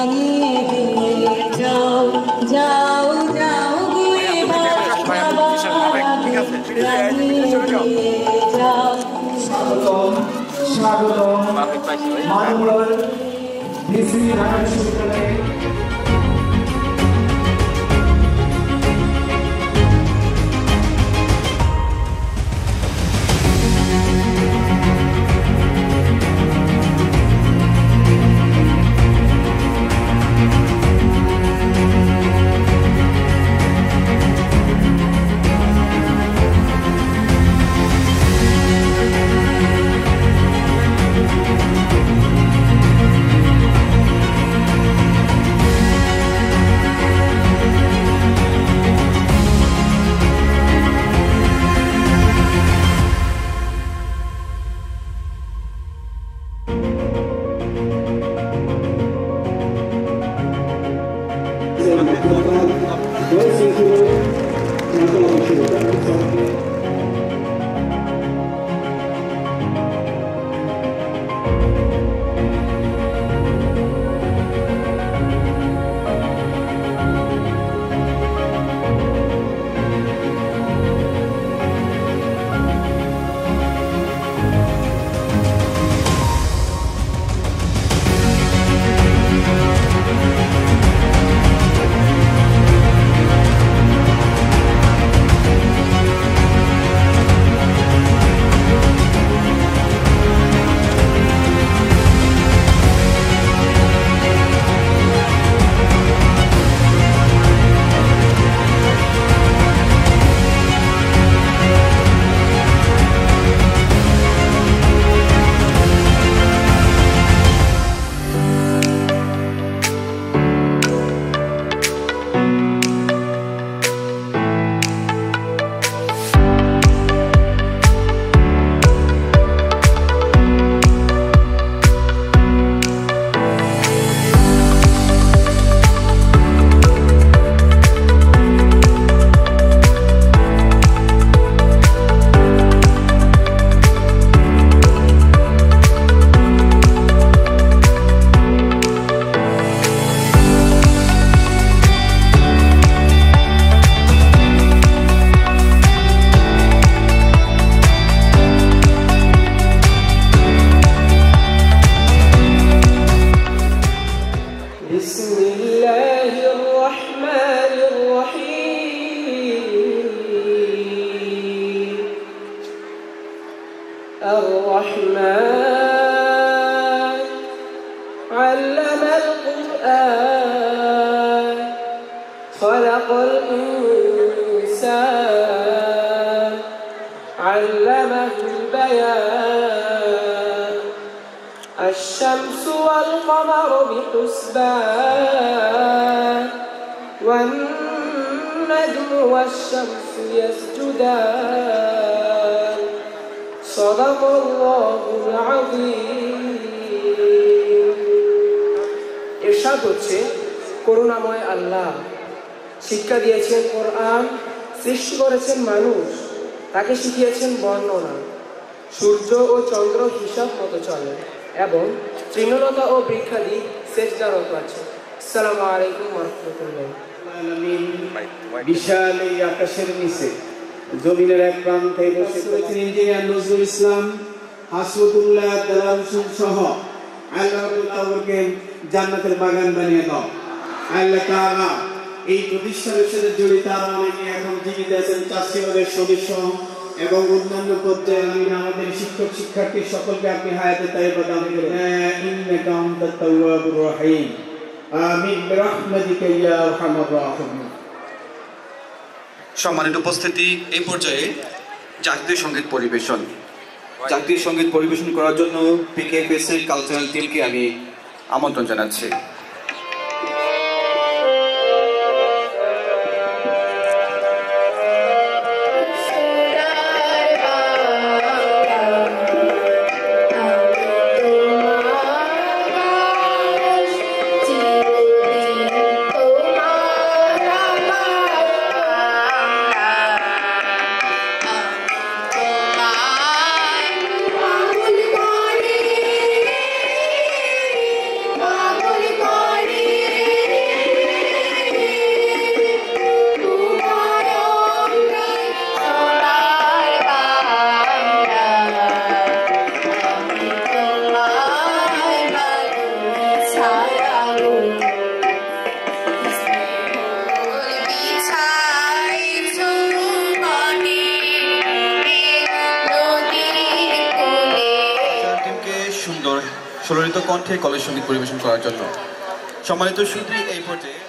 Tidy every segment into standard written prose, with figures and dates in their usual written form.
রাঙিয়ে দিয়ে যাও যাও যাও গুয়ে বাবা রাঙিয়ে দিয়ে যাও। স্বাগতম মানবর ডিসি ঢাকা বিশ্ববিদ্যালয়ে الرحمن علم القرآن خلق الإنسان علمه البيان الشمس والقمر بحسبان والنجم والشمس يسجدان صدق الله العظيم। ইরশাদ হচ্ছে, করুণাময় আল্লাহ শিক্ষা দিয়েছেন কোরআন, সৃষ্টি করেছেন মানুষ, তাকে শিখিয়েছেন বর্ণনা। সূর্য ও চন্দ্র হিসাব মতো চলে এবং তৃণলতা ও বৃক্ষাদি সেজদারত আছে। আসসালামু আলাইকুম ওয়া রাহমাতুল্লাহ। বিশাল এই আকাশের নিচে জমিনের এক প্রান্তে বসে রয়েছেন ইঞ্জিনিয়ার নজরুল ইসলাম, হাসমতুল্লাহ দালাল সহ আল্লাহ তাআলাকে জান্নাতের বাগান বানিয়ে দাও। আল্লাহ তাআলা এই প্রতিষ্ঠানের সাথে জড়িত আরো অনেকে এখন জীবিত আছেন, চাষিবাদের সদস্য এবং অন্যান্য পর্যায়ে আমাদের শিক্ষক শিক্ষার্থী সকলকে আপনি হায়াতে তাইয়্যিবা দান করুন। ইন্নাকা আনতাত তাওয়াবুর রহিম। আমিন বিরহমাতিকা ইয়া আরহামার রাহিমিন। সম্মানিত উপস্থিতি, এই পর্যায়ে জাতীয় সঙ্গীত পরিবেশন। জাতীয় সঙ্গীত পরিবেশন করার জন্য পিকেএফএস এর কালচারাল টিমকে আমি আমন্ত্রণ জানাচ্ছি। Holy সুললিত কণ্ঠে কলেজ সঙ্গীত পরিবেশন করার জন্য। সম্মানিত সুধী, এই পর্যায়ে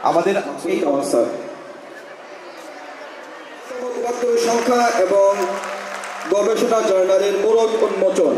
আমাদের এই অবস্থা সংখ্যা এবং গবেষণা জার্নালের মোড়ক উন্মোচন।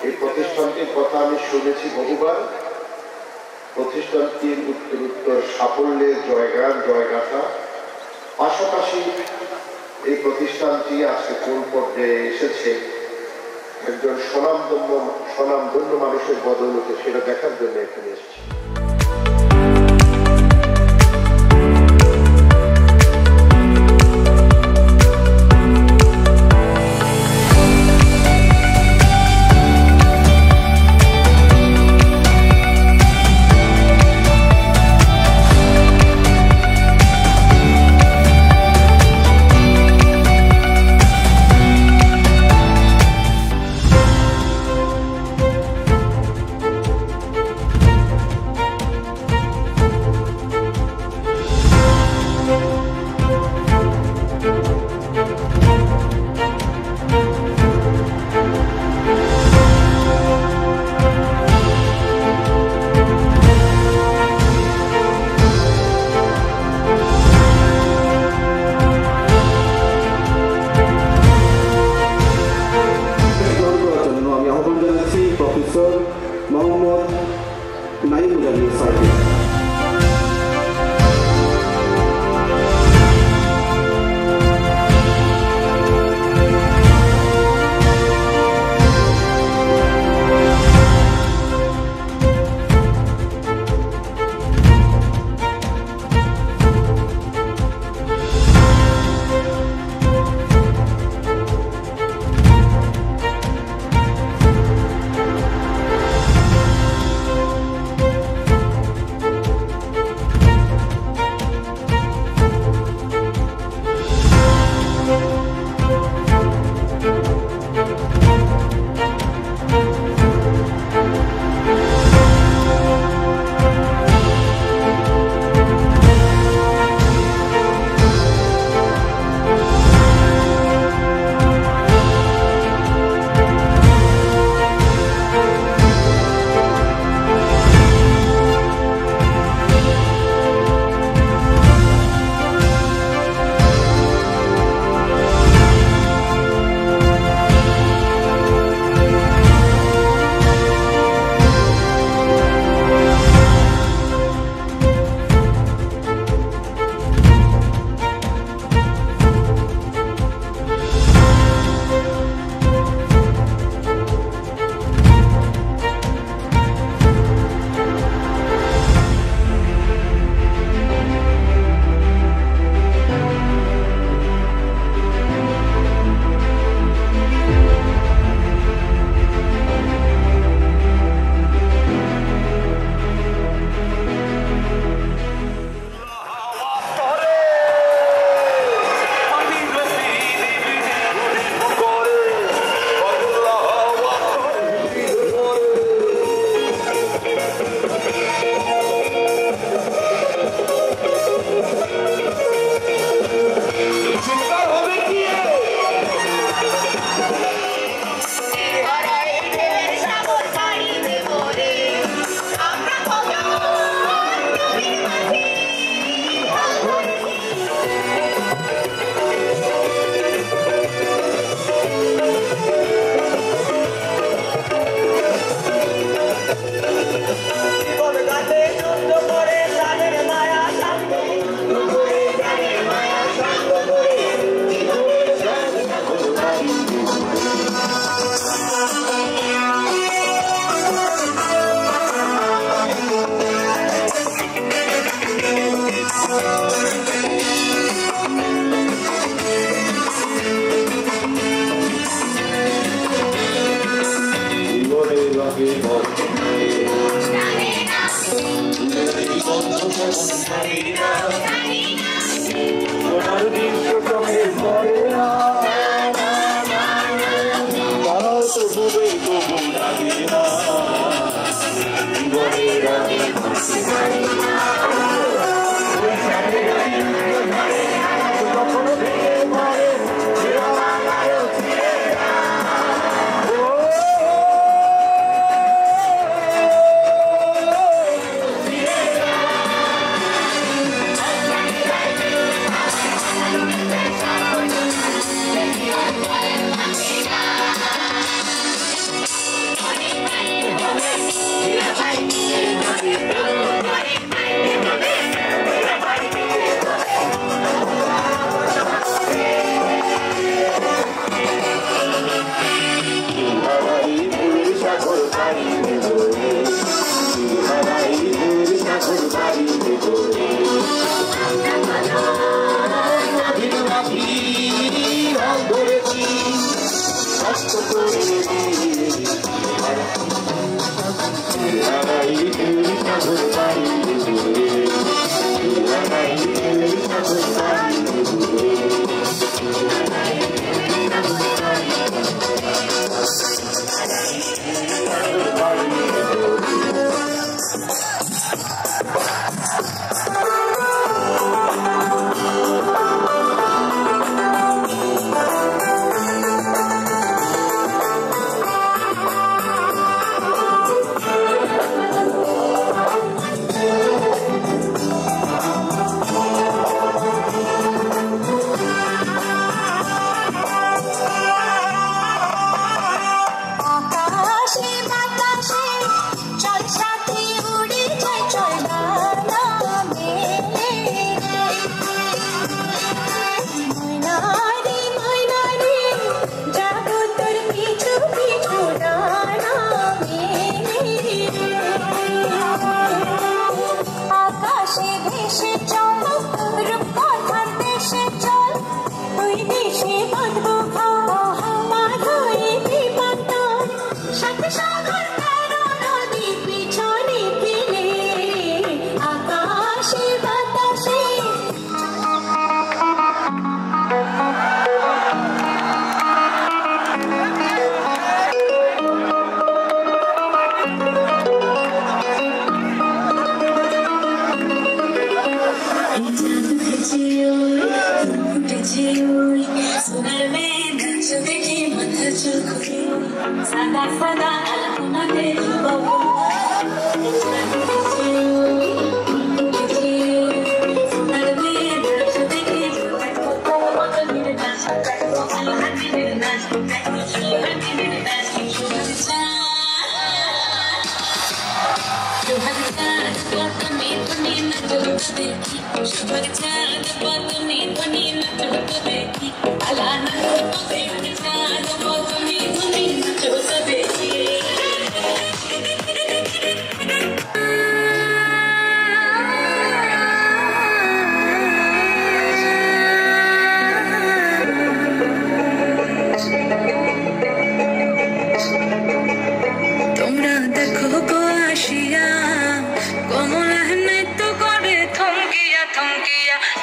এই প্রতিষ্ঠানটির কথা আমি শুনেছি বহুবার। প্রতিষ্ঠানটির উত্তরোত্তর সাফল্যের জয়গান জয়গাথা, পাশাপাশি এই প্রতিষ্ঠানটি আজকে কোন পর্যায়ে এসেছে একজন স্বনামধন্য মানুষের বদৌলতে, সেটা দেখার জন্য এখানে এসেছি। সোনার দৃশ্য চোখে পড়ে না তারাও তো ডুবে তবু লাগে না জীবনের আমি খুশি জানি না ওই সামনে কখনো ভেঙে পড়ে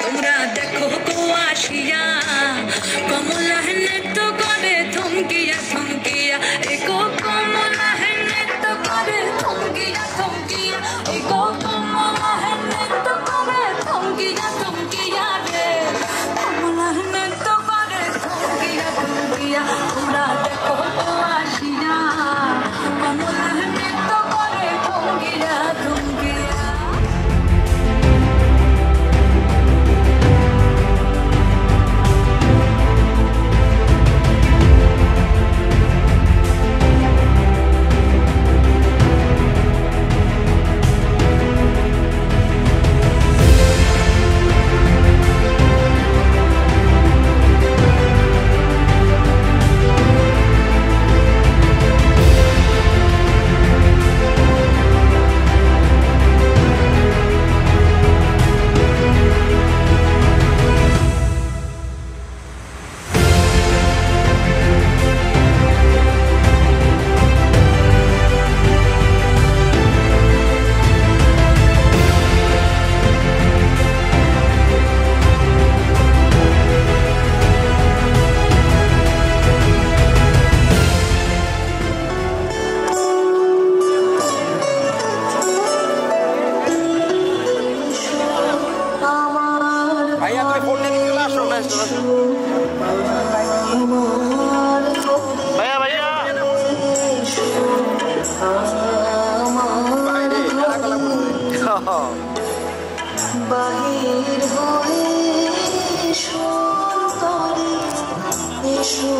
তোমরা দেখো গো আসিয়া কমলা হেনে তো করে থমকিয়া বাহির হয়ে এসো তরে এসো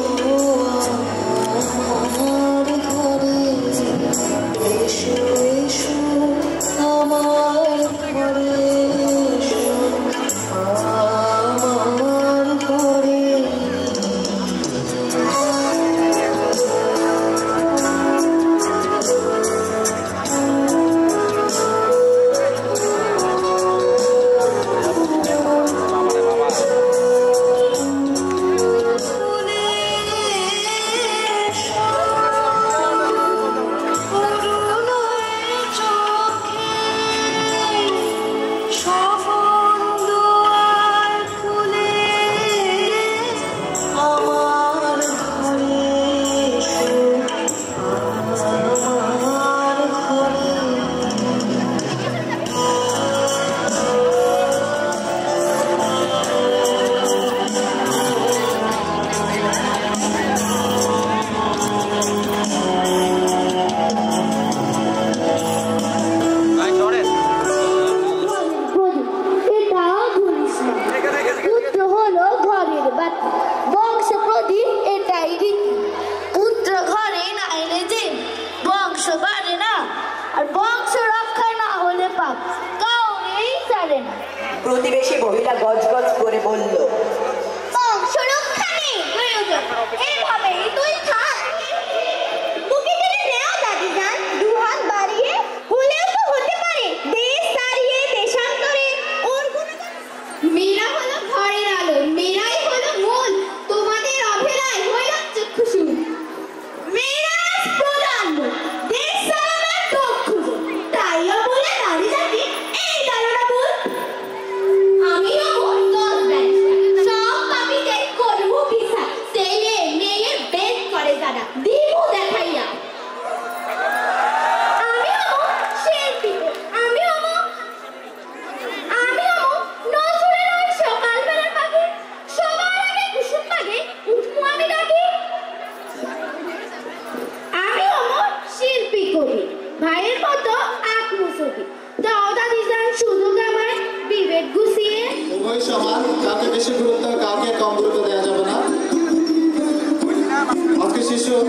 আমার ঘরে এসো এসো আমার ঘরে এসো আমার ঘরে প্রতিবেশী মহিলা গজগজ করে বলল,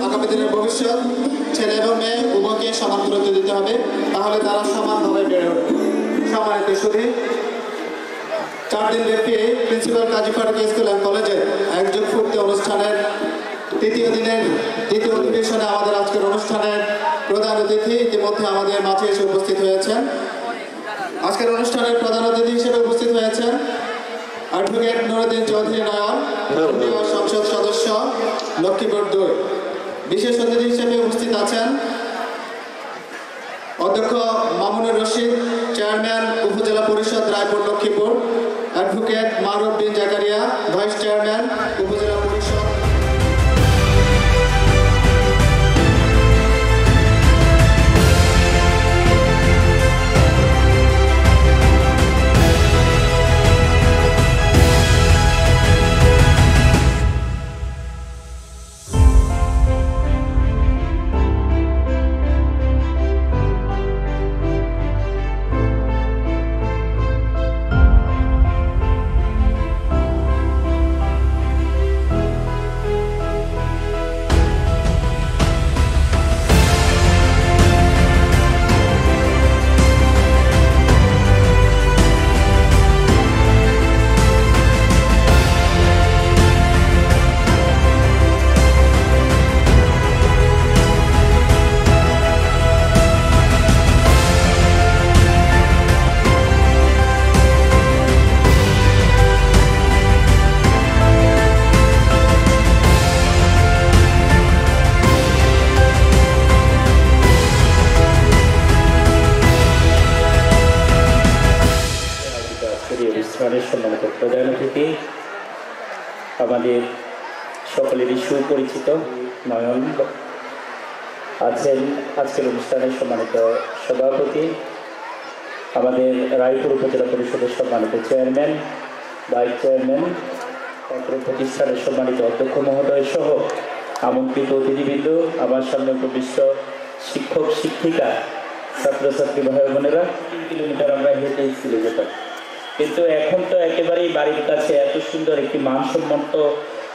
আগামী দিনের ভবিষ্যৎ ছেলে এবং মেয়ে উভয়কে সমান গুরুত্ব দিতে হবে, তাহলে তারা সমানভাবে বেড়ে উঠবে। সম্মানিত সুধী, 4 দিন ব্যাপী principal Kazi Faruk school and কলেজের একযোগ ফুর্তি অনুষ্ঠানের তৃতীয় দিনের দ্বিতীয় অধিবেশনে আমাদের আজকের অনুষ্ঠানের প্রধান অতিথি ইতিমধ্যে আমাদের মাঝে এসে উপস্থিত হয়েছেন। আজকের অনুষ্ঠানের প্রধান অতিথি হিসেবে উপস্থিত হয়েছেন অ্যাডভোকেট নুরুদ্দিন চৌধুরী নয়ন, সংসদ সদস্য লক্ষ্মীপুর 2। বিশেষ অতিথি হিসেবে উপস্থিত আছেন অধ্যক্ষ মামুনুর রশিদ, চেয়ারম্যান উপজেলা পরিষদ রায়পুর লক্ষ্মীপুর, অ্যাডভোকেট মারুফ বিন জাকারিয়া, ভাইস চেয়ারম্যান উপজেলা পরিষদ। সম্মানিত প্রধান অতিথি, আমাদের সকলেরই সুপরিচিত নয়ন আছেন আজকের অনুষ্ঠানের সম্মানিত সভাপতি, আমাদের রায়পুর উপজেলা পরিষদের সম্মানিত চেয়ারম্যান, ভাইস চেয়ারম্যান, অত্র প্রতিষ্ঠানের সম্মানিত অধ্যক্ষ মহোদয় সহ আমন্ত্রিত অতিথিবৃন্দ, আমার সামনে উপবিষ্ট শিক্ষক শিক্ষিকা, ছাত্রছাত্রী ভাই বোনেরা, 3 কিলোমিটার আমরা হেঁটে স্কুলে যেতাম, কিন্তু এখন তো একেবারেই বাড়ির কাছে এত সুন্দর একটি মানসম্মত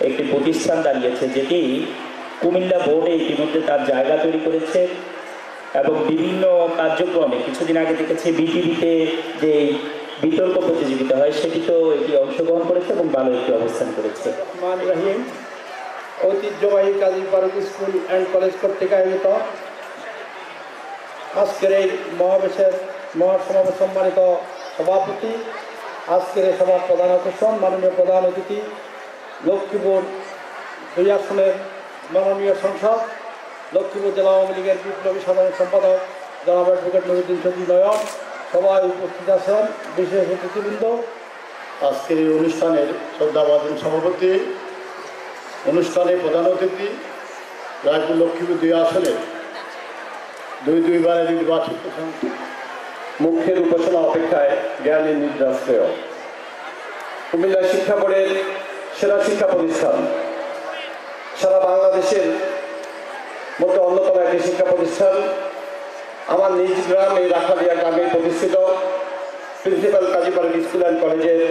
একটি প্রতিষ্ঠান দাঁড়িয়েছে, যেটি কুমিল্লা বোর্ডে ইতিমধ্যে তার জায়গা তৈরি করেছে এবং বিভিন্ন কার্যক্রমে কিছুদিন আগে দেখেছি বিটিভিতে যে বিতর্ক প্রতিযোগিতা হয় সেটিতেও এটি অংশগ্রহণ করেছে এবং ভালো একটি অবস্থান করেছে। রহমান রহিম ঐতিহ্যবাহী কাজী ফারুক স্কুল অ্যান্ড কলেজ কর্তৃক আয়োজিত আজকের এই মহাসমাবেশ সম্মানিত সভাপতি, আজকের এই সভার প্রধান আকর্ষণ মাননীয় প্রধান অতিথি লক্ষ্মীপুর 2 আসনের মাননীয় সংসদ লক্ষ্মীপুর জেলা আওয়ামী লীগের বিপ্লবী সাধারণ সম্পাদক জনাব অ্যাডভোকেট নুরুদ্দিন চৌধুরী নয়ন, সবাই উপস্থিত আছেন বিশেষ অতিথিবৃন্দ। আজকের এই অনুষ্ঠানের শ্রদ্ধাভাজন সভাপতি, অনুষ্ঠানে প্রধান অতিথি, রায়পুর লক্ষ্মীপুর 2 আসনের 2 নির্বাচিত মুখ্যের উপাসনা অপেক্ষায় জ্ঞানের নিদ্রাশ্রয়, কুমিল্লা শিক্ষা বোর্ডের সেরা শিক্ষা প্রতিষ্ঠান, সারা বাংলাদেশের মধ্যে অন্যতম একটি শিক্ষা প্রতিষ্ঠান। আমার নিজ গ্রাম এই রাখালিয়া গ্রামে প্রতিষ্ঠিত principal Kazi Faruk school and কলেজের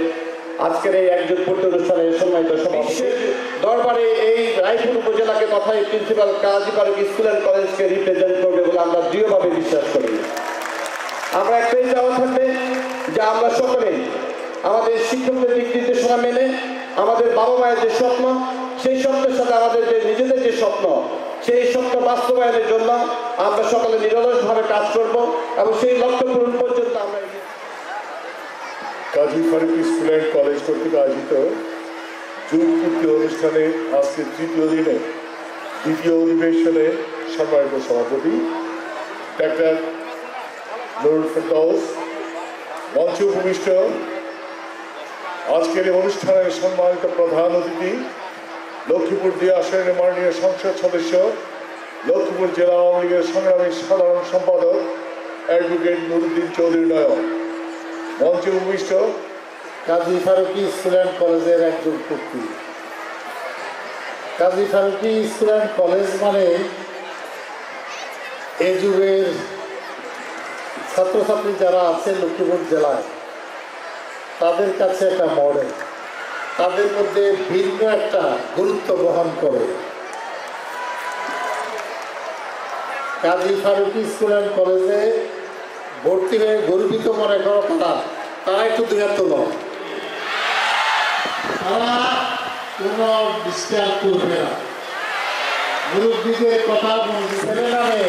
আজকের এই একজোটপূর্ণ অনুষ্ঠানের সম্মানিত সভাপতি, দরবারে এই রায়পুর উপজেলাকে তথা এই principal Kazi Faruk school and কলেজকে রিপ্রেজেন্ট করবে বলে আমরা দৃঢ়ভাবে বিশ্বাস করি। আমরা একটাই চাওয়া থাকবে যে আমরা সকলেই আমাদের শিক্ষকদের দিক নির্দেশনা মেনে আমাদের বাবা মায়ের যে স্বপ্ন, সেই স্বপ্নের সাথে আমাদের যে নিজেদের যে স্বপ্ন, সেই স্বপ্ন বাস্তবায়নের জন্য আমরা সকলে নিরলসভাবে কাজ করব এবং সেই লক্ষ্য পূরণ পর্যন্ত আমরা কাজী ফারুক স্কুল অ্যান্ড কলেজ কর্তৃক আয়োজিত যুগপূর্তি অনুষ্ঠানে আজকে 3য় দিনে 2য় অধিবেশনে সম্মানিত সভাপতি ডাক্তার নুরুল ফেরদৌস, মঞ্চে উপবিষ্ট আজকের এই অনুষ্ঠানের সম্মানিত প্রধান অতিথি লক্ষ্মীপুর 2 আসনের মাননীয় সংসদ সদস্য, লক্ষ্মীপুর জেলা আওয়ামী লীগের সংগ্রামী সাধারণ সম্পাদক অ্যাডভোকেট নুরুদ্দিন চৌধুরী নয়ন, মঞ্চে উপবিষ্ট কাজী ফারুকি স্কুল অ্যান্ড কলেজের একজন কর্তৃ। কাজী ফারুকি স্কুল অ্যান্ড কলেজ মানে এই যুগের ছাত্রছাত্রী যারা আছে লক্ষ্মীপুর জেলায় তাদের কাছে একটা মডেল, তাদের মধ্যে ভিন্ন একটা গুরুত্ব বহন করে। কাজী ফারুকি স্কুল অ্যান্ড কলেজে ভর্তি হয়ে গর্বিত মনে করো তারা একটু দুই হাত তোলো, তারা কোনো ডিস্টার্ব করবে না, মুরব্বীদের কথা ছেলে নামে।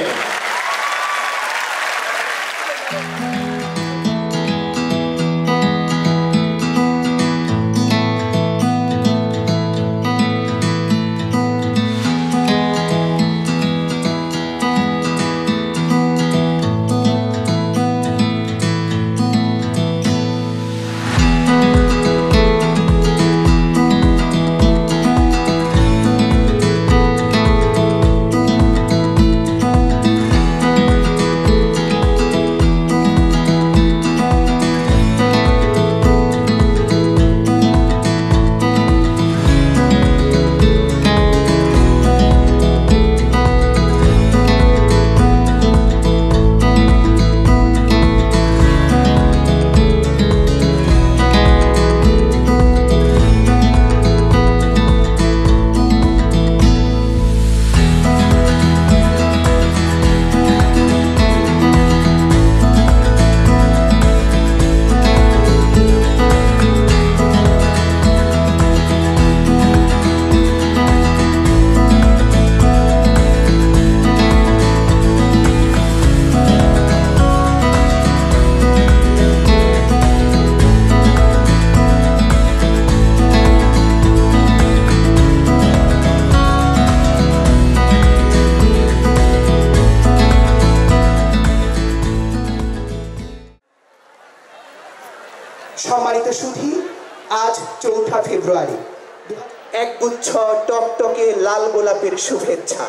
সম্মানিত সুধী, আজ 4 ফেব্রুয়ারি, একগুচ্ছ টকটকে লাল গোলাপের শুভেচ্ছা।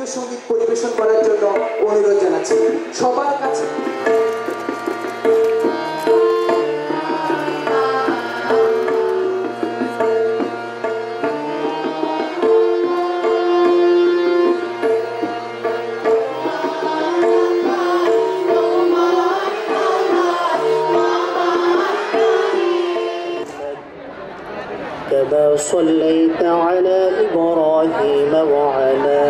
জাতীয় সঙ্গীত পরিবেশন করার জন্য অনুরোধ জানাচ্ছি সবার কাছে। كما صليت على إبراهيم وعلى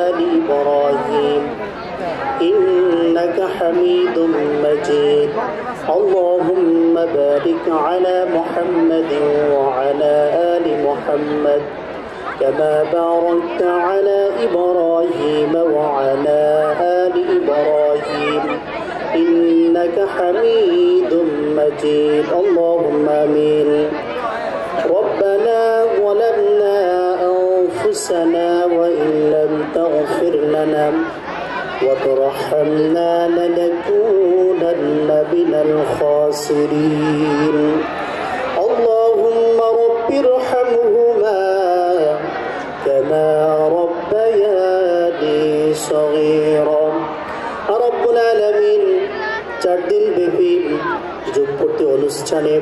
آل إبراهيم إنك حميد مجيد اللهم بارك على محمد وعلى آل محمد كما باركت على إبراهيم وعلى آل إبراهيم إنك حميد مجيد اللهم آمين ربنا ظلمنا أنفسنا وإن لم تغفر لنا وترحمنا لنكونن من الخاسرين اللهم رب ارحمهما كما ربياني صغيرا رب العالمين 4 দিন ব্যাপী যোগপূর্তি অনুষ্ঠানে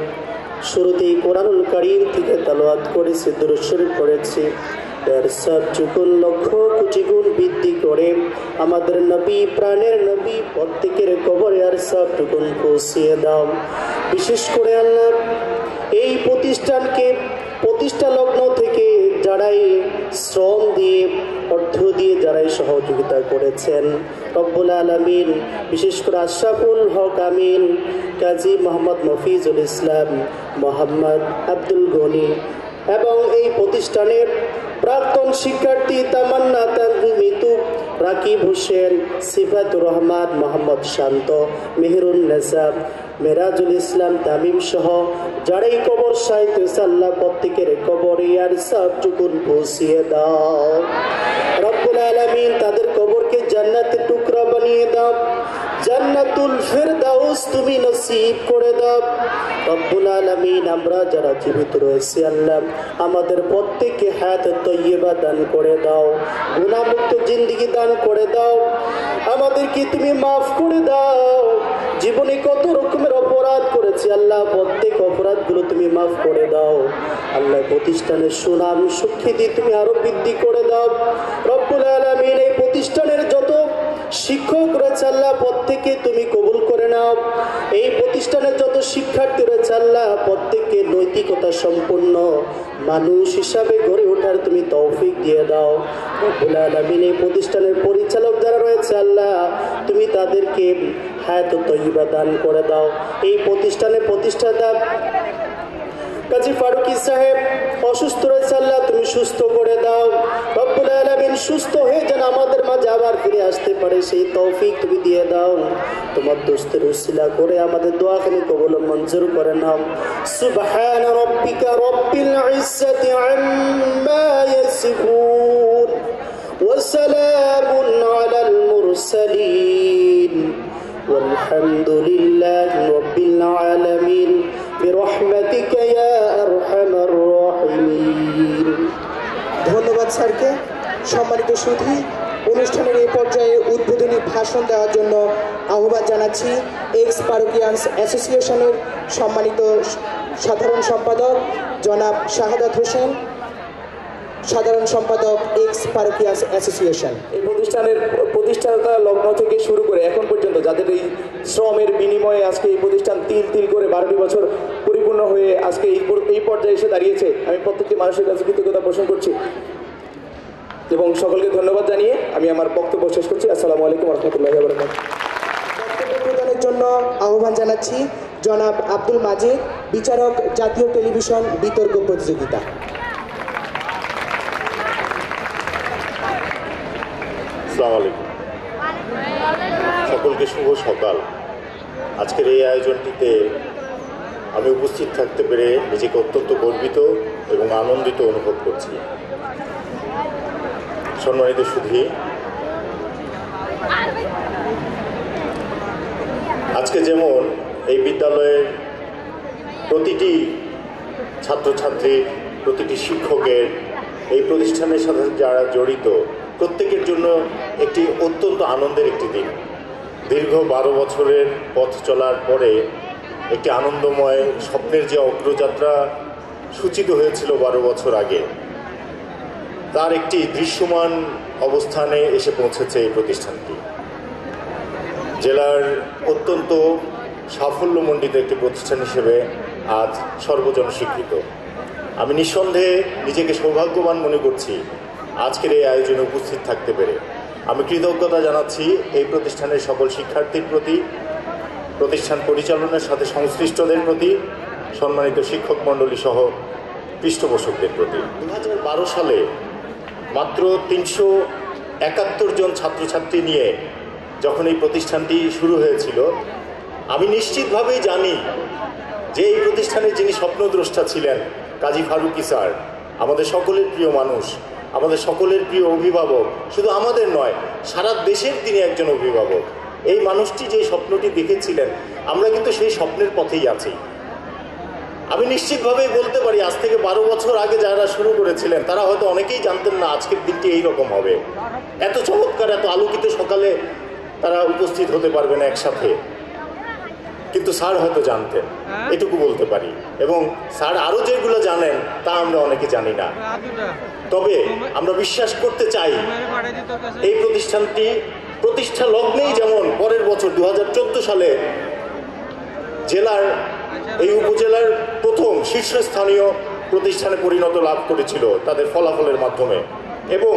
শুরুতেই কোরআনুল কারীম থেকে তেলাওয়াত করেছি, দুরূদ শরীফ পড়েছি। এর সব চুকুন লক্ষ কোটি গুণ বৃদ্ধি করে আমাদের নবী, প্রাণের নবী প্রত্যেকের কবরে আর সব টুকুন পৌঁছিয়ে দাও। বিশেষ করে আল্লাহ এই প্রতিষ্ঠানকে প্রতিষ্ঠা লগ্ন থেকে যারাই শ্রম দিয়ে অর্থ দিয়ে যারাই সহযোগিতা করেছেন রব্বুল আলামিন, বিশেষ করে আশরাফুল হক আমিন, কাজী মোহাম্মদ মফিজুল ইসলাম, মোহাম্মদ আব্দুল গনি এবং এই প্রতিষ্ঠানের প্রাক্তন শিক্ষার্থী তামান্না মিতু, রাকিব হোসেন, সিফাতুর রহমান, মোহাম্মদ শান্ত, মেহরুন নেসা, মেরাজুল ইসলাম তামিম সহ যারাই কবর সাহিত্য আল্লাহ প্রত্যেকের কবরে আর সব টুকুন পৌঁছিয়ে দাও রব্বুল আলামিন। তাদের কবরকে জান্নাতের টুকরা বানিয়ে দাও, জান্নাতুল ফেরদাউস তুমি নসিব করে দাও রব্বুল আলামিন। আমরা যারা জীবিত রয়েছে আল্লাহ আমাদের প্রত্যেককে হায়াত তৈয়বা দান করে দাও, গুনাহমুক্ত জিন্দেগি দান করে দাও, আমাদেরকে তুমি মাফ করে দাও। জীবনে কত রকমের অপরাধ করেছি আল্লাহ, প্রত্যেক অপরাধগুলো তুমি মাফ করে দাও আল্লাহ। প্রতিষ্ঠানের সুনাম সুখ্যাতি তুমি আরো বৃদ্ধি করে দাও রব্বুল আলামিন। এই প্রতিষ্ঠানের যত শিক্ষক রয়েছে আল্লাহ প্রত্যেককে তুমি কবুল করে নাও। এই প্রতিষ্ঠানের যত শিক্ষার্থী রয়েছে আল্লাহ প্রত্যেককে নৈতিকতা সম্পন্ন মানুষ হিসাবে গড়ে ওঠার তুমি তৌফিক দিয়ে দাও রব্বুল আলামিন। এই প্রতিষ্ঠানের পরিচালক যারা রয়েছে আল্লাহ তুমি তাদেরকে হায়াত তৈয়বা দান করে দাও। এই প্রতিষ্ঠানের প্রতিষ্ঠাতা কাজী ফারুকী সাহেব অসুস্থ রয়েছে আল্লাহ তুমি সুস্থ করে দাও রব্বুল আলামিন। সুস্থ হয়ে যেন আমাদের মাঝে আবার ফিরে আসতে পারে সেই তৌফিক তুমি দিয়ে দাও। তোমার দোস্তের উসিলা করে আমাদের দোয়াখানি কবুল মঞ্জুর করে নাও। সুবহান রাব্বিকা রাব্বিল ইজ্জাতি আম্মা ইয়াসিফুন ওয়া সালামুন আলাল মুরসালিন والحمدلله رب العالمين برحمتك يا أرحم الراحمين। ধন্যবাদ স্যারকে। সম্মানিত সুধী, অনুষ্ঠানের এই পর্যায়ে উদ্বোধনী ভাষণ দেওয়ার জন্য আহ্বান জানাচ্ছি এক্স পারোকিয়ান্স অ্যাসোসিয়েশনের সম্মানিত সাধারণ সম্পাদক জনাব শাহাদাত হোসেন, সাধারণ সম্পাদক এক্স পারোকিয়ান্স অ্যাসোসিয়েশন। এই প্রতিষ্ঠানের প্রতিষ্ঠাতা লগ্ন থেকে শুরু করে এখন পর্যন্ত যাদের এই শ্রমের বিনিময়ে আজকে এই প্রতিষ্ঠান তিল তিল করে 12টি বছর পরিপূর্ণ হয়ে আজকে এই পর্যায়ে এসে দাঁড়িয়েছে, আমি প্রত্যেকটি মানুষের কাছে কৃতজ্ঞতা পোষণ করছি এবং সকলকে ধন্যবাদ জানিয়ে আমি আমার বক্তব্য শেষ করছি। আসসালামু আলাইকুম ওয়া রাহমাতুল্লাহি ওয়া বারাকাতুহু। বক্তব্য প্রদানের জন্য আহ্বান জানাচ্ছি জনাব আব্দুল মাজিদ, বিচারক, জাতীয় টেলিভিশন বিতর্ক প্রতিযোগিতা। আসসালামু আলাইকুম, সকলকে শুভ সকাল। আজকের এই আয়োজনটিতে আমি উপস্থিত থাকতে পেরে নিজেকে অত্যন্ত গর্বিত এবং আনন্দিত অনুভব করছি। সম্মানিত সুধী, আজকে যেমন এই বিদ্যালয়ের প্রতিটি ছাত্রছাত্রীর, প্রতিটি শিক্ষকের, এই প্রতিষ্ঠানের সাথে যারা জড়িত প্রত্যেকের জন্য একটি অত্যন্ত আনন্দের একটি দিন। দীর্ঘ 12 বছরের পথ চলার পরে একটি আনন্দময় স্বপ্নের যে অগ্রযাত্রা সূচিত হয়েছিল 12 বছর আগে, তার একটি দৃশ্যমান অবস্থানে এসে পৌঁছেছে এই প্রতিষ্ঠানটি। জেলার অত্যন্ত সাফল্যমণ্ডিত একটি প্রতিষ্ঠান হিসেবে আজ সর্বজন স্বীকৃত। আমি নিঃসন্দেহে নিজেকে সৌভাগ্যবান মনে করছি আজকের এই আয়োজনে উপস্থিত থাকতে পেরে। আমি কৃতজ্ঞতা জানাচ্ছি এই প্রতিষ্ঠানের সকল শিক্ষার্থীর প্রতি, প্রতিষ্ঠান পরিচালনার সাথে সংশ্লিষ্টদের প্রতি, সম্মানিত শিক্ষক মণ্ডলী সহ পৃষ্ঠপোষকদের প্রতি। 2012 সালে মাত্র 371 জন ছাত্রছাত্রী নিয়ে যখন এই প্রতিষ্ঠানটি শুরু হয়েছিল, আমি নিশ্চিতভাবেই জানি যে এই প্রতিষ্ঠানের যিনি স্বপ্নদ্রষ্টা ছিলেন কাজী ফারুকী স্যার, আমাদের সকলের প্রিয় মানুষ, আমাদের সকলের প্রিয় অভিভাবক, শুধু আমাদের নয় সারা দেশের তিনি একজন অভিভাবক। এই মানুষটি যে স্বপ্নটি দেখেছিলেন, আমরা কিন্তু সেই স্বপ্নের পথেই আছি। আমি নিশ্চিতভাবেই বলতে পারি আজ থেকে 12 বছর আগে যারা শুরু করেছিলেন তারা হয়তো অনেকেই জানতেন না আজকের দিনটি এইরকম হবে, এত চমৎকার, এত আলোকিত সকালে তারা উপস্থিত হতে পারবে না একসাথে। কিন্তু স্যার হয়তো জানতেন, এটুকু বলতে পারি, এবং স্যার আরও যেগুলো জানেন তা আমরা অনেকে জানি না। তবে আমরা বিশ্বাস করতে চাই এই প্রতিষ্ঠানটি প্রতিষ্ঠা লগ্নেই যেমন পরের বছর 2014 সালে জেলার এই উপজেলার প্রথম শীর্ষস্থানীয় প্রতিষ্ঠানে পরিণত লাভ করেছিল তাদের ফলাফলের মাধ্যমে, এবং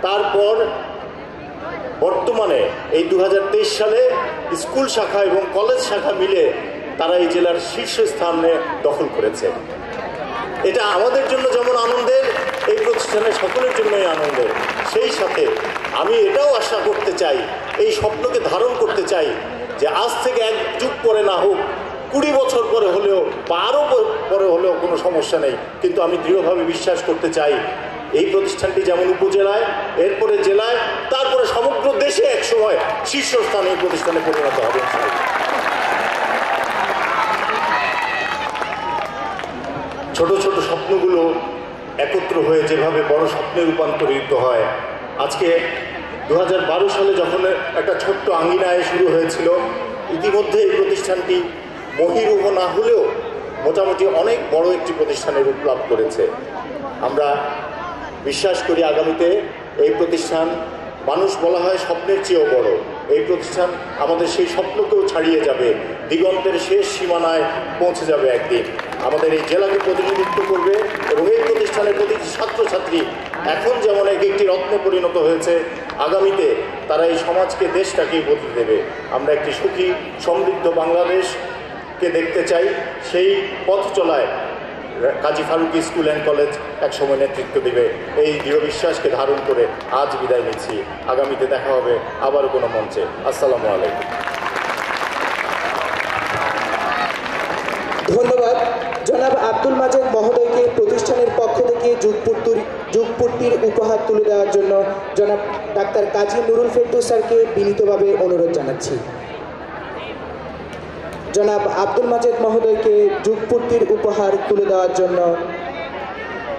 তারপর বর্তমানে এই 2023 সালে স্কুল শাখা এবং কলেজ শাখা মিলে তারা এই জেলার শীর্ষস্থানে দখল করেছে। এটা আমাদের জন্য যেমন আনন্দের, এই প্রতিষ্ঠানের সকলের জন্যই আনন্দের। সেই সাথে আমি এটাও আশা করতে চাই, এই স্বপ্নকে ধারণ করতে চাই যে আজ থেকে 1 যুগ পরে না হোক, 20 বছর পরে হলেও বা আরও পরে হলেও কোনো সমস্যা নেই, কিন্তু আমি দৃঢ়ভাবে বিশ্বাস করতে চাই এই প্রতিষ্ঠানটি যেমন উপজেলায়, এরপরে জেলায়, তারপরে সমগ্র দেশে একসময় শীর্ষস্থানে এই প্রতিষ্ঠানে পরিণত হবে। ছোট ছোট স্বপ্নগুলো একত্র হয়ে যেভাবে বড় স্বপ্নে রূপান্তরিত হয়, আজকে 2012 সালে যখন একটা ছোট্ট আঙ্গিনায় শুরু হয়েছিল, ইতিমধ্যে এই প্রতিষ্ঠানটি মহিরুহ না হলেও মোটামুটি অনেক বড় একটি প্রতিষ্ঠানের রূপ লাভ করেছে। আমরা বিশ্বাস করি আগামীতে এই প্রতিষ্ঠান, মানুষ বলা হয় স্বপ্নের চেয়েও বড়, এই প্রতিষ্ঠান আমাদের সেই স্বপ্নকেও ছাড়িয়ে যাবে, দিগন্তের শেষ সীমানায় পৌঁছে যাবে একদিন, আমাদের এই জেলাকে প্রতিনিধিত্ব করবে, এবং এই প্রতিষ্ঠানের প্রতিটি ছাত্রছাত্রী এখন যেমন একটি রত্নে পরিণত হয়েছে, আগামীতে তারা এই সমাজকে, দেশটাকেই বদলে দেবে। আমরা একটি সুখী সমৃদ্ধ বাংলাদেশকে দেখতে চাই, সেই পথ চলায় কাজী ফারুকী স্কুল অ্যান্ড কলেজ একসময় নেতৃত্ব দেবে। এই দৃঢ় বিশ্বাসকে ধারণ করে আজ বিদায় নিচ্ছি, আগামীতে দেখা হবে আবার কোনো মঞ্চে। আসসালামু আলাইকুম। ধন্যবাদ। জনাব আব্দুল মাজেদ মহোদয়কে প্রতিষ্ঠানের পক্ষ থেকে যুগপূর্তির উপহার তুলে দেওয়ার জন্য জনাব ডাক্তার কাজী নুরুল ফেরদৌস স্যারকে বিনীতভাবে অনুরোধ জানাচ্ছি। জনাব আব্দুল মাজেদ মহোদয়কে যুগপূর্তির উপহার তুলে দেওয়ার জন্য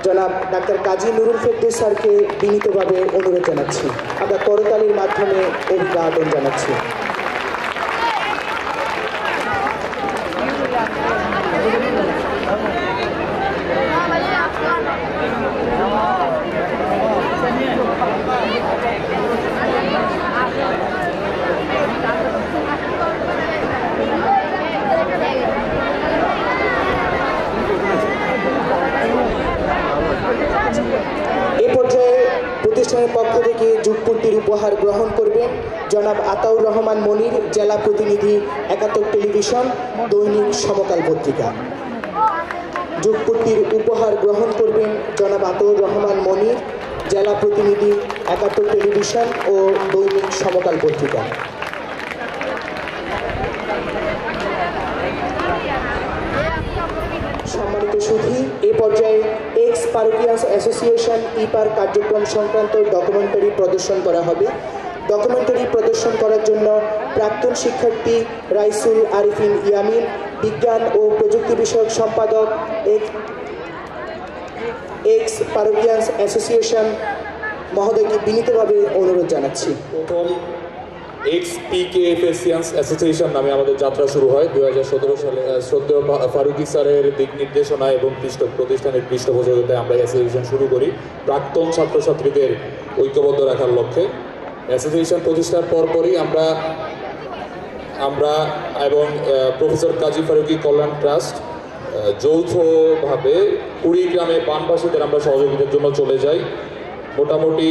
জনাব ডাক্তার কাজী নুরুল ফেরদৌস স্যারকে বিনীতভাবে অনুরোধ জানাচ্ছি। আমরা করতালির মাধ্যমে অভিবাদন জানাচ্ছি। এ পর্যায়ে প্রতিষ্ঠানের পক্ষ থেকে যুগপূর্তির উপহার গ্রহণ করবেন জনাব আতাউর রহমান মনির, জেলা প্রতিনিধি, 71 টেলিভিশন, দৈনিক সমকাল পত্রিকা। যুগপূর্তির উপহার গ্রহণ করবেন জনাব আতাউর রহমান মনির, জেলা প্রতিনিধি, 71 টেলিভিশন ও দৈনিক সমকাল পত্রিকা। সম্মানিত সুধী, এ পর্যায়ে এক্স পারোকিয়ান্স অ্যাসোসিয়েশন ইপার কার্যক্রম সংক্রান্ত ডকুমেন্টারি প্রদর্শন করা হবে। ডকুমেন্টারি প্রদর্শন করার জন্য প্রাক্তন শিক্ষার্থী রাইসুল আরিফিন ইয়ামিন, বিজ্ঞান ও প্রযুক্তি বিষয়ক সম্পাদক, এক্স পারোকিয়ান্স অ্যাসোসিয়েশন মহোদয়কে বিনীতভাবে অনুরোধ জানাচ্ছি। প্রথম এক্স-পিকেএফএসিয়ান্স অ্যাসোসিয়েশন নামে আমাদের যাত্রা শুরু হয় 2017 সালে। শ্রদ্ধেয় ফারুকী স্যারের দিক নির্দেশনা এবং প্রতিষ্ঠানের পৃষ্ঠপোষকতায় আমরা অ্যাসোসিয়েশন শুরু করি প্রাক্তন ছাত্রছাত্রীদের ঐক্যবদ্ধ রাখার লক্ষ্যে। অ্যাসোসিয়েশন প্রতিষ্ঠার পরপরই আমরা এবং প্রফেসর কাজী ফারুকী কল্যাণ ট্রাস্ট যৌথভাবে কুড়িগ্রামে বানবাসীদের আমরা সহযোগিতার জন্য চলে যাই। মোটামুটি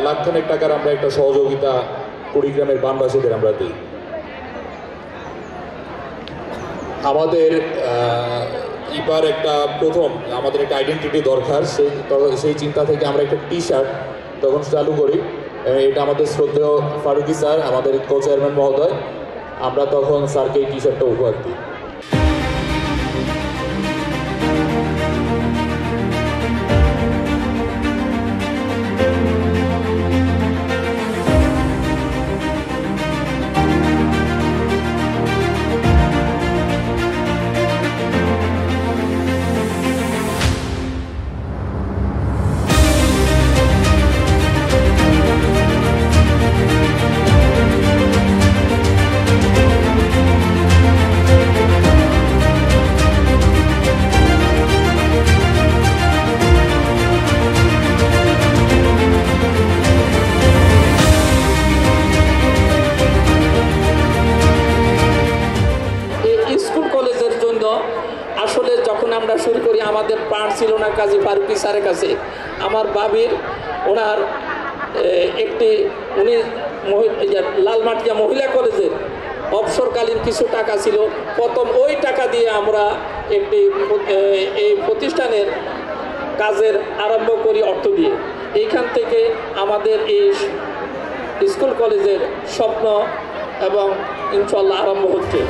লাখখানেক টাকার আমরা একটা সহযোগিতা কুড়িগ্রামের বানবাসীদের আমরা দিই। আমাদের ইপার একটা প্রথম আমাদের একটা আইডেন্টিটি দরকার, সেই চিন্তা থেকে আমরা একটা টি শার্ট তখন চালু করি। এটা আমাদের শ্রদ্ধেয় ফারুকী স্যার, আমাদের কো চেয়ারম্যান মহোদয়, আমরা তখন স্যারকে এই টি শার্টটা উপহার দিই। ছিল না কাজী ফারুকী স্যারের কাছে। আমার বাবির ওনার উনি লালমাটিয়া মহিলা কলেজের অবসরকালীন কিছু টাকা ছিল, প্রথম ওই টাকা দিয়ে আমরা এই প্রতিষ্ঠানের কাজের আরম্ভ করি অর্থ দিয়ে। এইখান থেকে আমাদের এই স্কুল কলেজের স্বপ্ন এবং ইনশাল্লাহ আরম্ভ হচ্ছে।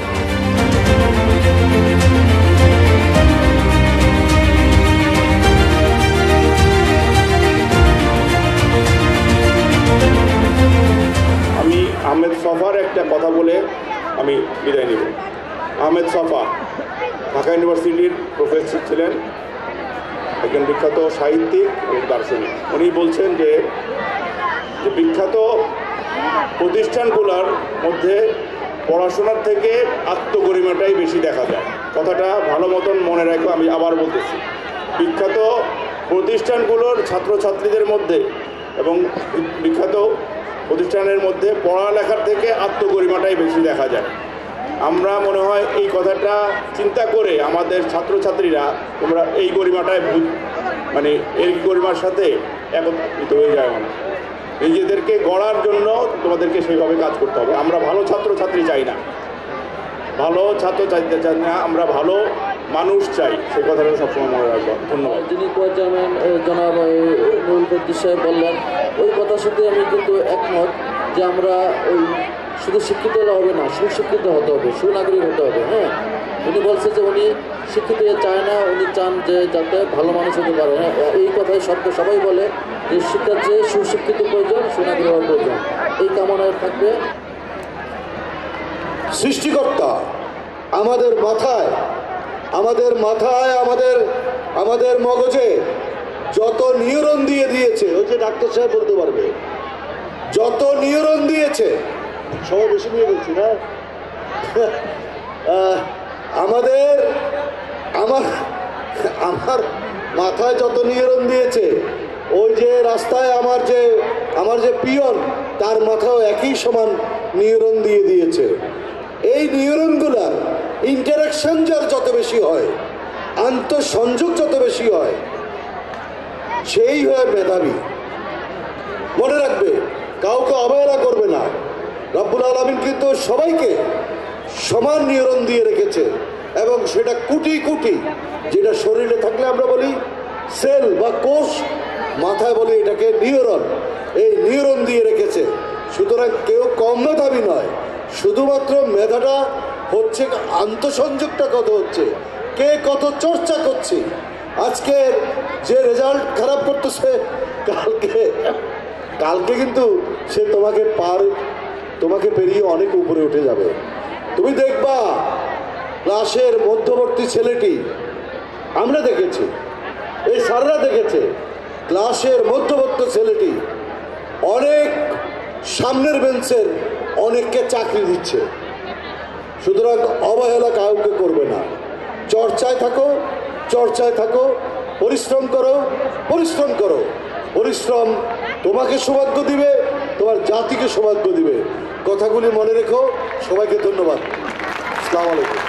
আমি আহমেদ সফার একটা কথা বলে আমি বিদায় নিব। আহমেদ সফা ঢাকা ইউনিভার্সিটির প্রফেসর ছিলেন, একজন বিখ্যাত সাহিত্যিক এবং দার্শনিক। উনি বলছেন যে বিখ্যাত প্রতিষ্ঠানগুলোর মধ্যে পড়াশোনার থেকে আত্মগরিমাটাই বেশি দেখা যায়। কথাটা ভালো মতন মনে রাখো, আমি আবার বলতেছি, বিখ্যাত প্রতিষ্ঠানগুলোর ছাত্রছাত্রীদের মধ্যে এবং বিখ্যাত প্রতিষ্ঠানের মধ্যে পড়ালেখার থেকে আত্মগরিমাটাই বেশি দেখা যায়। আমরা মনে হয় এই কথাটা চিন্তা করে আমাদের ছাত্রছাত্রীরা তোমরা এই গরিমাটায় মানে এই গরিমার সাথে একত্রিত হয়ে যায়। না, নিজেদেরকে গড়ার জন্য তোমাদেরকে সেইভাবে কাজ করতে হবে। আমরা ভালো ছাত্রছাত্রী চাই না, ভালো ছাত্র চাইতে চাই না, আমরা ভালো মানুষ চাই। সেই কথাটা সবসময় মনে রাখবো। ধন্যবাদ। যিনি চেয়ারম্যান জনাব নুরুল কদ্দুস সাহেব বললেন, ওই কথার সাথে আমি কিন্তু একমত যে আমরা ওই শুধু শিক্ষিত হলে হবে না, সুশিক্ষিত হতে হবে, সুনাগরিক হতে হবে। হ্যাঁ, উনি বলছে যে উনি শিক্ষিত চায় না, উনি চান যে যাতে ভালো মানুষ হতে পারে। হ্যাঁ, এই কথাই সবাই বলে যে শিক্ষার যে সুশিক্ষিত প্রয়োজন, সুনাগরিক হওয়ার প্রয়োজন। এই কামনায় থাকবে। সৃষ্টিকর্তা আমাদের মাথায় আমাদের মগজে যত নিউরন দিয়ে দিয়েছে, ওই যে ডাক্তার সাহেব বলতে পারবে, যত নিউরন দিয়েছে, সবাই বেশি নিয়ে বলছি না, আমার মাথায় যত নিউরন দিয়েছে, ওই যে রাস্তায় আমার যে পিয়ন, তার মাথাও একই সমান নিউরন দিয়ে দিয়েছে। এই নিউরনগুলার ইন্টারাকশন যার যত বেশি হয়, আন্তঃসংযোগ যত বেশি হয়, সেই হয় মেধাবী। মনে রাখবে, কাউকে অবহেলা করবে না। রব্বুল আলামিন কিন্তু সবাইকে সমান নিউরন দিয়ে রেখেছে, এবং সেটা কোটি কোটি, যেটা শরীরে থাকলে আমরা বলি সেল বা কোষ, মাথায় বলি এটাকে নিউরন। এই নিউরন দিয়ে রেখেছে। সুতরাং কেউ কম মেধাবী নয়, শুধুমাত্র মেধাটা হচ্ছে আন্তঃসংযোগটা কত হচ্ছে, কে কত চর্চা করছে। আজকের যে রেজাল্ট খারাপ করতেছে, কালকে কিন্তু সে তোমাকে পেরিয়ে অনেক উপরে উঠে যাবে। তুমি দেখবা ক্লাসের মধ্যবর্তী ছেলেটি, আমরা দেখেছি, এই স্যাররা দেখেছে, ক্লাসের মধ্যবর্তী ছেলেটি অনেক সামনের বেঞ্চের অনেককে চাকরি দিচ্ছে। সুতরাং অবহেলা কাউকে করবে না, চর্চায় থাকো, চর্চায় থাকো, পরিশ্রম করো, পরিশ্রম করো। পরিশ্রম তোমাকে সৌভাগ্য দিবে, তোমার জাতিকে সৌভাগ্য দিবে। কথাগুলি মনে রেখো। সবাইকে ধন্যবাদ। আসসালামু আলাইকুম।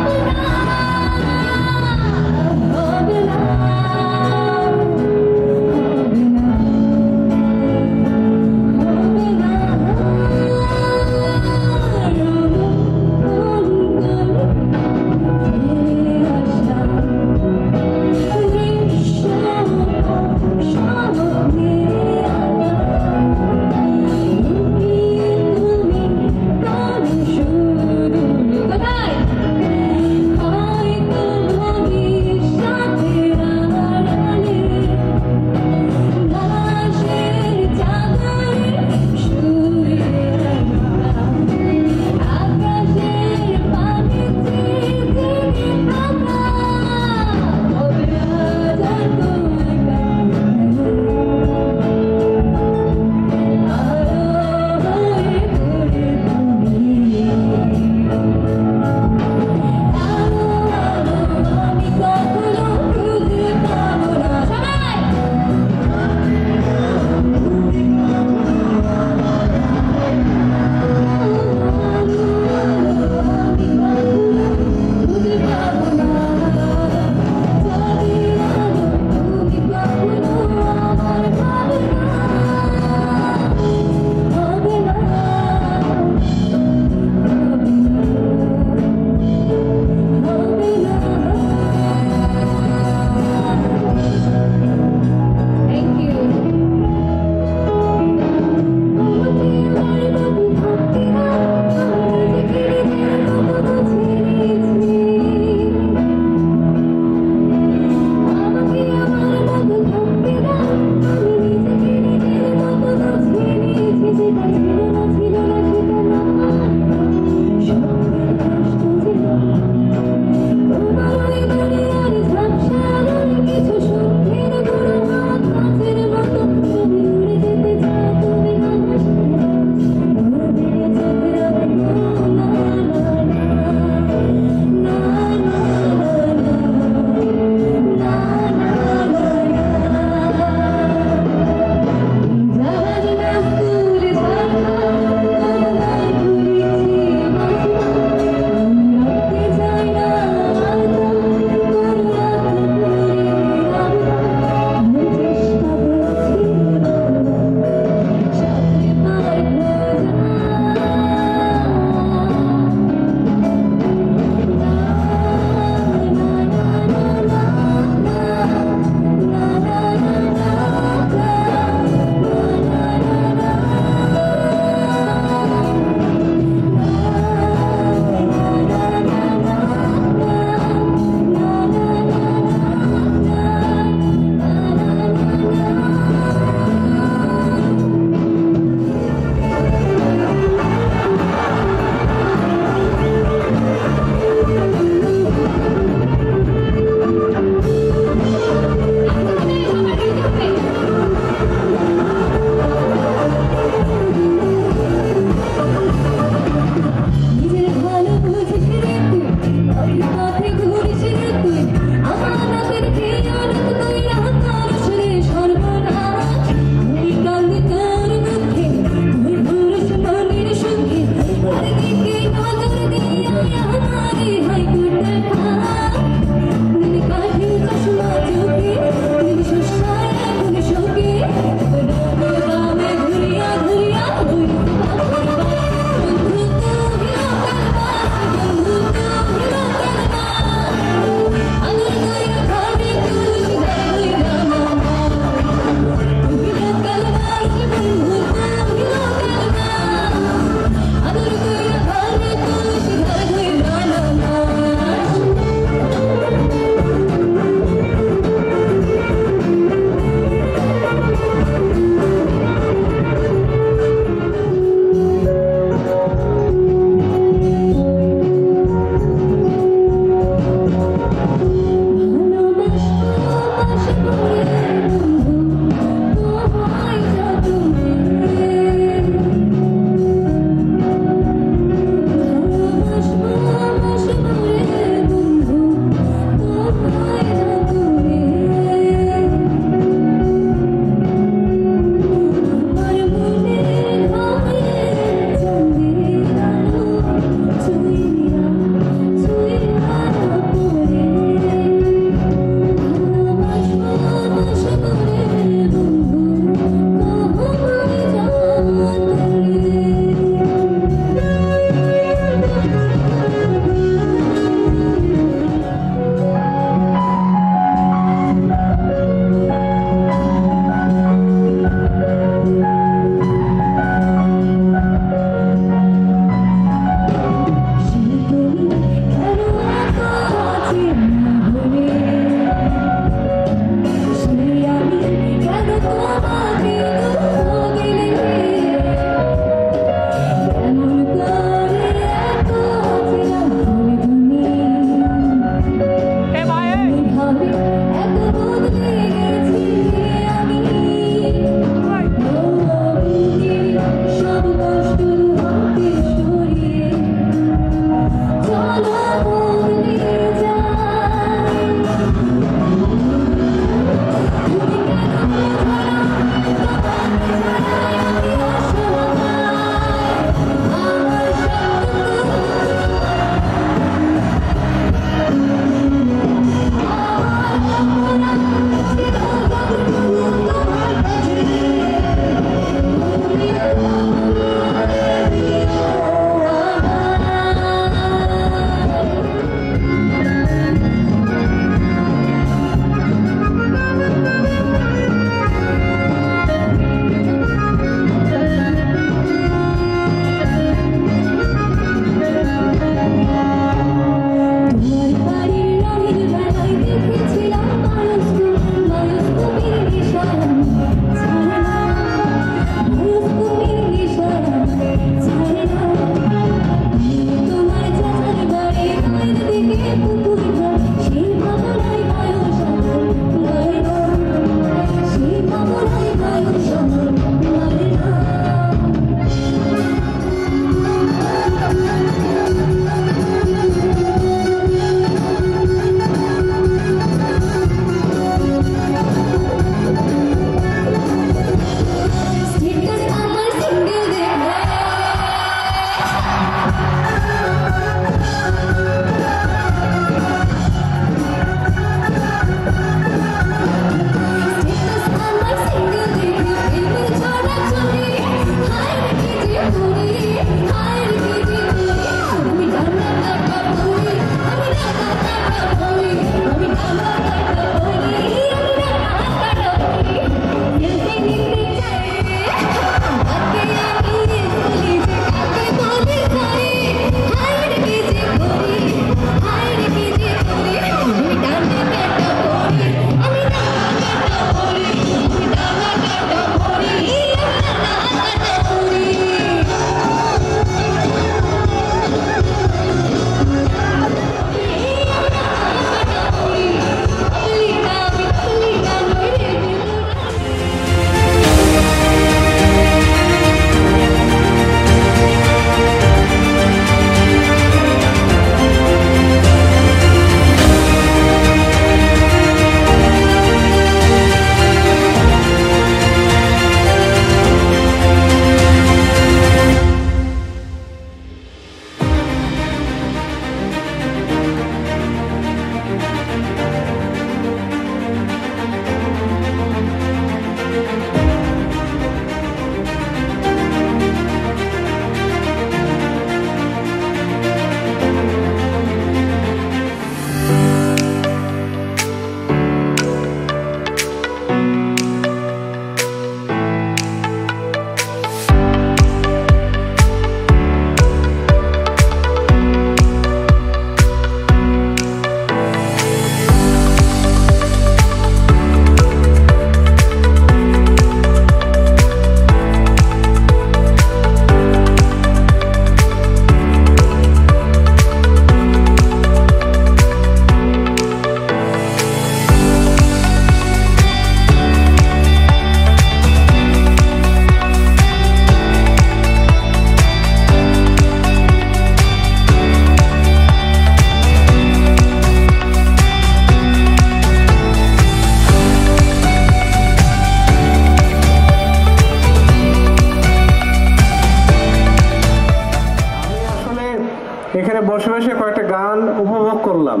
পরিবেশে কয়েকটা গান উপভোগ করলাম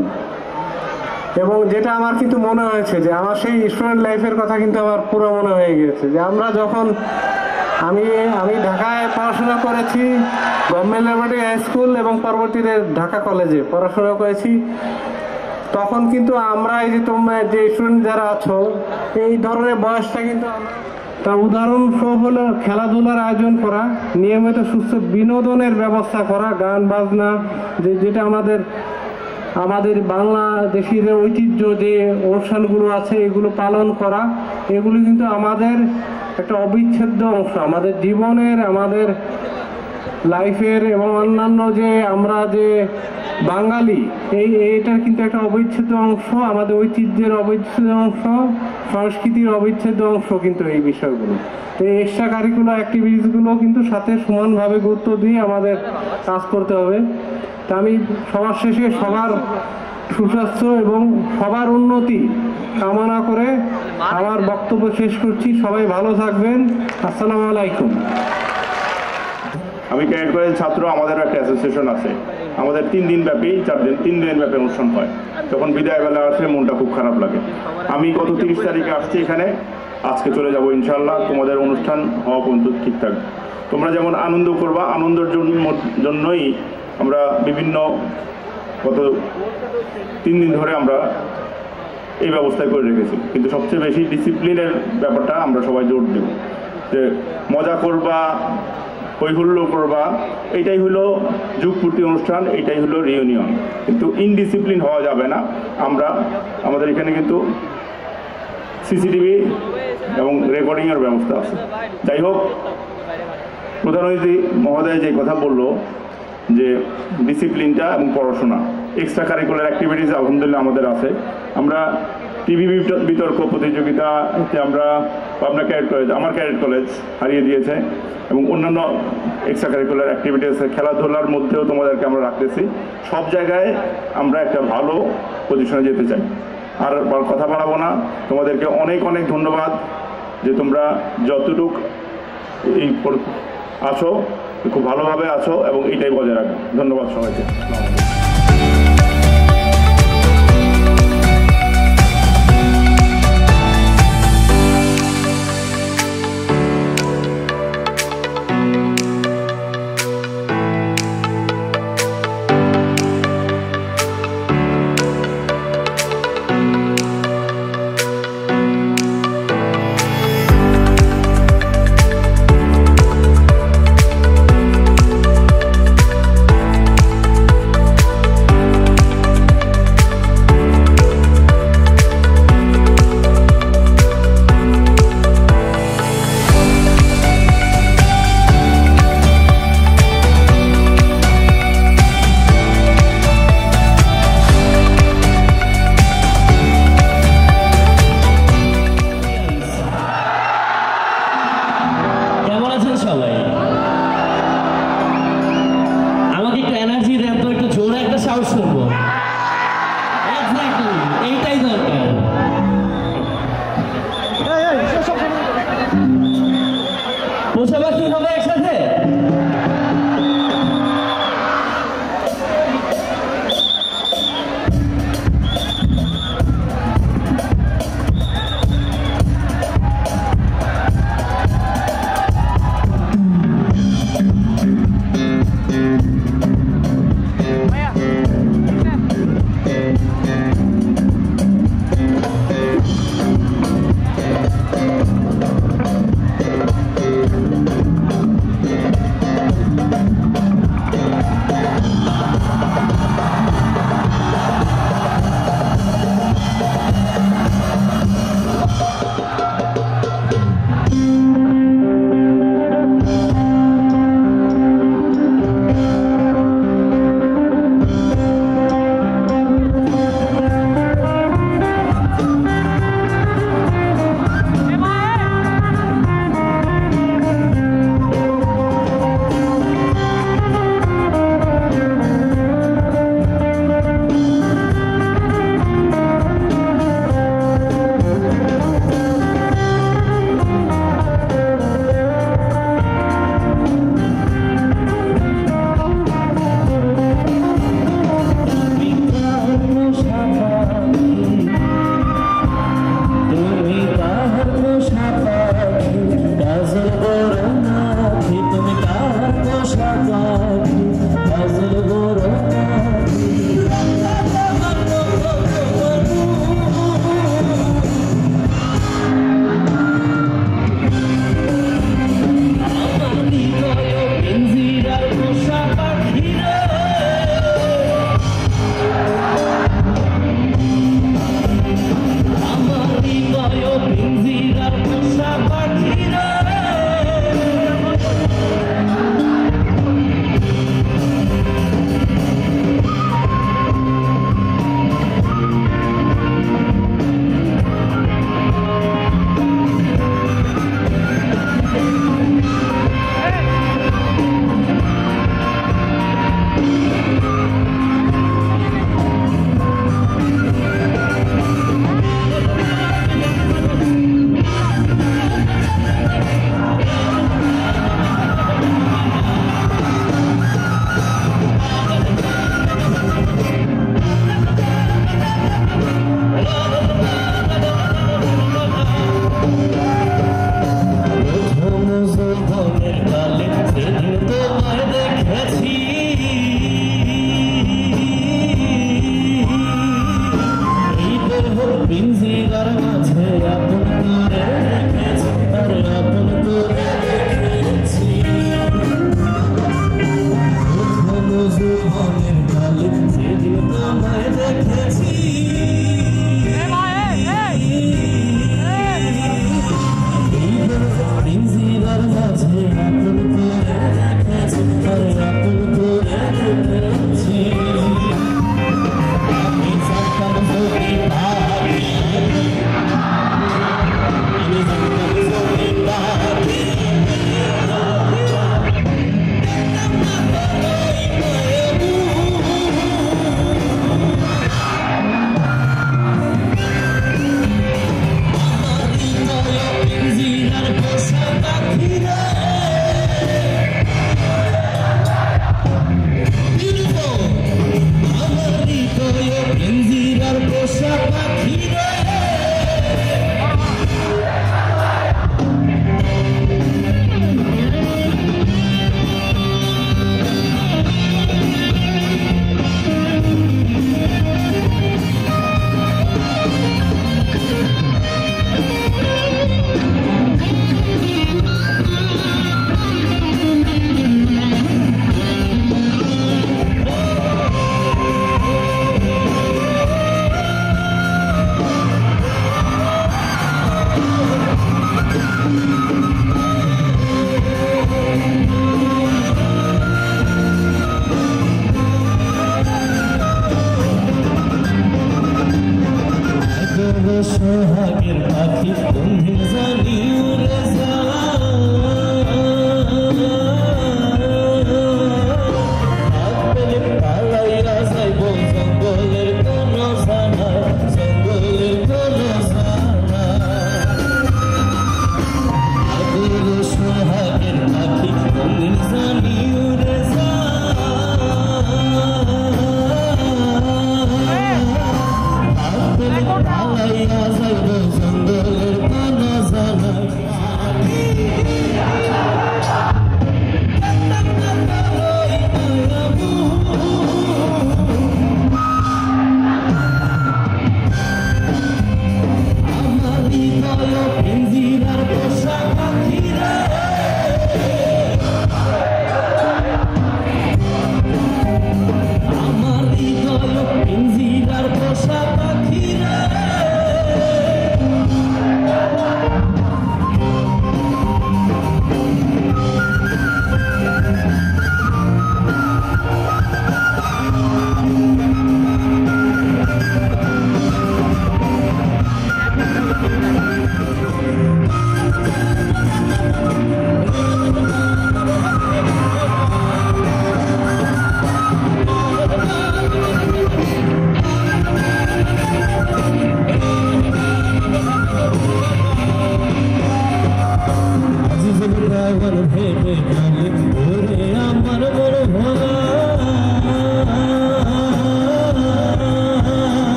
এবং যেটা আমার কিন্তু মনে হয়েছে যে আমার সেই স্টুডেন্ট লাইফের কথা কিন্তু আমার পুরো মনে হয়ে গিয়েছে যে আমরা যখন আমি ঢাকায় পড়াশোনা করেছি, গভর্নমেন্ট ল্যাবরেটরি হাই স্কুল এবং পরবর্তীতে ঢাকা কলেজে পড়াশোনা করেছি। তখন কিন্তু আমরা এই যে তোমরা যে স্টুডেন্ট যারা আছো এই ধরনের বয়সটা কিন্তু তার উদাহরণস্বরূপ হলো খেলাধুলার আয়োজন করা, নিয়মিত সুস্থ বিনোদনের ব্যবস্থা করা, গান বাজনা যেটা আমাদের বাংলাদেশিদের ঐতিহ্য যে অনুষ্ঠানগুলো আছে এগুলো পালন করা, এগুলো কিন্তু আমাদের একটা অবিচ্ছেদ্য অংশ আমাদের জীবনের, আমাদের লাইফের এবং অন্যান্য যে আমরা যে বাঙালি এইটার কিন্তু একটা অবিচ্ছেদ্য অংশ, আমাদের ঐতিহ্যের অবিচ্ছেদ্য অংশ, সংস্কৃতির অবিচ্ছেদ্য অংশ কিন্তু এই বিষয়গুলো। তো এই এক্সট্রা কারিকুলার অ্যাক্টিভিটিসগুলো কিন্তু সাথে সমানভাবে গুরুত্ব দিয়ে আমাদের কাজ করতে হবে। তা আমি সবার শেষে সবার সুস্বাস্থ্য এবং সবার উন্নতি কামনা করে আমার বক্তব্য শেষ করছি। সবাই ভালো থাকবেন। আসসালামু আলাইকুম। আমি ক্যাডেট কলেজের ছাত্র, আমাদের একটা অ্যাসোসিয়েশন আছে, আমাদের 3 দিন ব্যাপী 3 দিন ব্যাপী অনুষ্ঠান হয়। যখন বিদায়বেলা আসে মনটা খুব খারাপ লাগে। আমি গত 30 তারিখে আসছি এখানে, আজকে চলে যাব ইনশাল্লাহ। তোমাদের অনুষ্ঠান হওয়া পর্যন্ত ঠিক থাকবে। তোমরা যেমন আনন্দ করবা, আনন্দের জন্যই আমরা বিভিন্ন গত 3 দিন ধরে আমরা এই ব্যবস্থায় করে রেখেছি। কিন্তু সবচেয়ে বেশি ডিসিপ্লিনের ব্যাপারটা আমরা সবাই জোর দেব, যে মজা করবা, হৈহুল্লো করবা, এইটাই হলো যুগপূর্তি অনুষ্ঠান, এইটাই হলো রিউনিয়ন। কিন্তু ইনডিসিপ্লিন হওয়া যাবে না। আমাদের এখানে কিন্তু সিসিটিভি এবং রেকর্ডিংয়ের ব্যবস্থা আছে। যাই হোক, প্রধান অতিথি মহোদয় যে কথা বললো যে ডিসিপ্লিনটা এবং পড়াশোনা, এক্সট্রা কারিকুলার অ্যাক্টিভিটিস আলহামদুলিল্লাহ আমাদের আছে। আমরা টিভি বিতর্ক প্রতিযোগিতাতে আমরা পাবনা ক্যাডেট কলেজ, আমার ক্যাডেট কলেজ হারিয়ে দিয়েছে এবং অন্যান্য এক্সট্রা কারিকুলার অ্যাক্টিভিটিস, খেলাধুলার মধ্যেও তোমাদেরকে আমরা রাখতেছি। সব জায়গায় আমরা একটা ভালো পজিশনে যেতে চাই। আর কথা বাড়াবো না, তোমাদেরকে অনেক অনেক ধন্যবাদ যে তোমরা যতটুক এই আছো খুব ভালোভাবে আছো এবং এইটাই বজায় রাখো। ধন্যবাদ সবাইকে। সোহাগের পাখি তুমি জানি উড়ে যায় পালাইয়া যাইব জঙ্গলের কোন জানা জঙ্গলের কোন জানা সোহাগের পাখি তুমি জানি উড়ে যায় পালাইয়া যাইব জঙ্গলের কোন জানা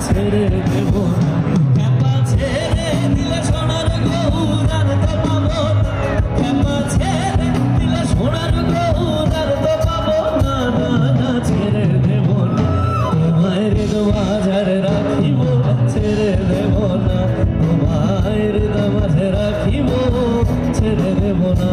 ছেড়ে দেব না খেপা ছেড়ে দিলে সোনার গৌরার তো পাবো খেপা ছেড়ে দিলে সোনার গৌরার তো পাবো না না না ছেড়ে দেব না তোমার মাঝারে রাখিব ছেড়ে দেব না তোমার মাঝে রাখিব ছেড়ে দেব না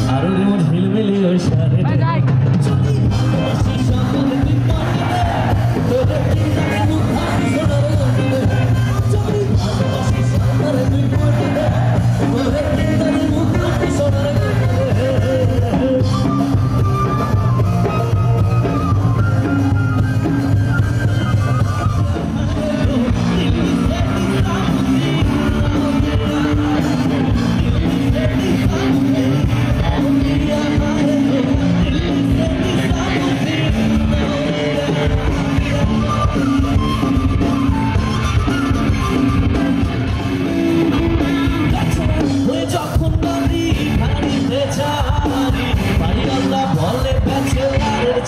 আরো দেব ঝিলমিলি ওই সারে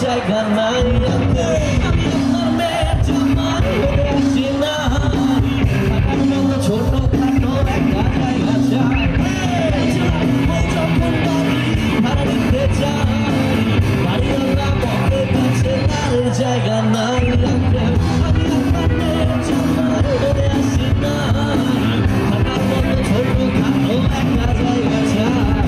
জায়গা নাই ছোট খাটো একটা জায়গা চাই যখন ভাড়া দিতে চাই বাড়িওয়ালা বলে কাছে তার জায়গা নাই আসি না ছোট খাটো একটা জায়গা চাই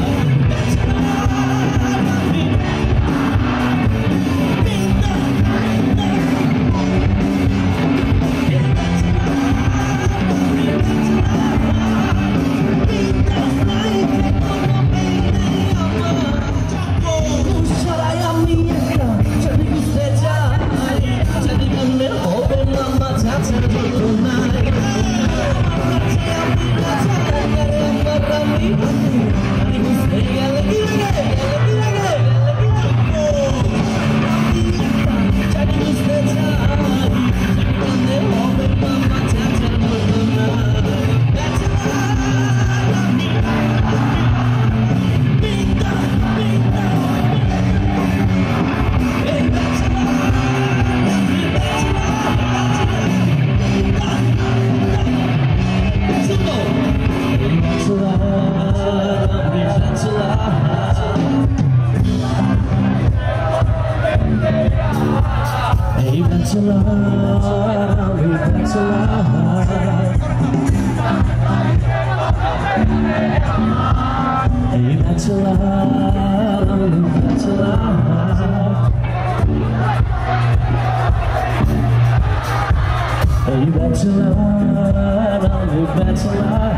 Bachelor,